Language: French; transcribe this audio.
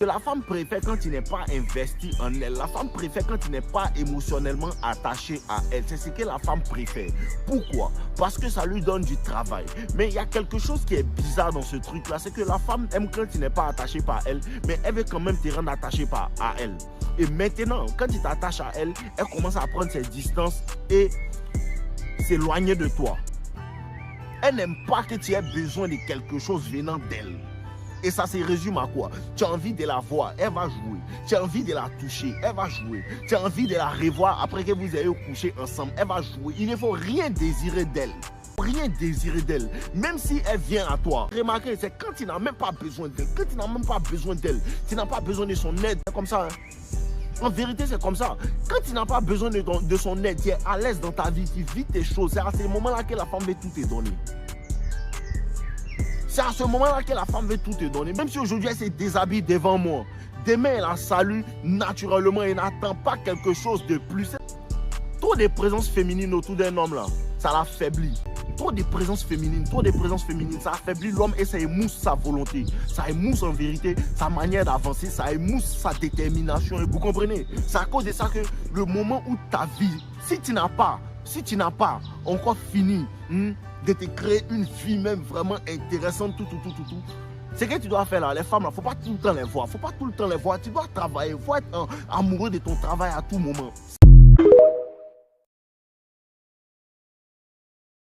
La femme préfère quand il n'est pas investi en elle. La femme préfère quand il n'est pas émotionnellement attaché à elle. C'est ce que la femme préfère. Pourquoi? Parce que ça lui donne du travail. Mais il y a quelque chose qui est bizarre dans ce truc-là. C'est que la femme aime quand il n'est pas attaché par elle, mais elle veut quand même te rendre attaché à elle. Et maintenant, quand tu t'attaches à elle, elle commence à prendre ses distances et s'éloigner de toi. Elle n'aime pas que tu aies besoin de quelque chose venant d'elle. Et ça se résume à quoi? Tu as envie de la voir, elle va jouer. Tu as envie de la toucher, elle va jouer. Tu as envie de la revoir après que vous ayez couché ensemble, elle va jouer. Il ne faut rien désirer d'elle. Rien désirer d'elle. Même si elle vient à toi. Remarquez, c'est quand tu n'as même pas besoin d'elle. Quand tu n'as même pas besoin d'elle, tu n'as pas besoin de son aide. C'est comme ça. En vérité, c'est comme ça. Quand tu n'as pas besoin de son aide, tu es à l'aise dans ta vie, tu vis tes choses. C'est à ce moment-là que la femme veut tout te donner. C'est à ce moment-là que la femme veut tout te donner. Même si aujourd'hui elle se déshabille devant moi, demain elle la salue naturellement et n'attend pas quelque chose de plus. Trop de présence féminine autour d'un homme là, ça l'affaiblit. Trop de présence féminine, ça affaiblit l'homme et ça émousse sa volonté. Ça émousse en vérité sa manière d'avancer, ça émousse sa détermination. Et vous comprenez? C'est à cause de ça que le moment où ta vie, si tu n'as pas encore fini de te créer une vie même vraiment intéressante, ce que tu dois faire là, les femmes là, il ne faut pas tout le temps les voir. Tu dois travailler, il faut être amoureux de ton travail à tout moment.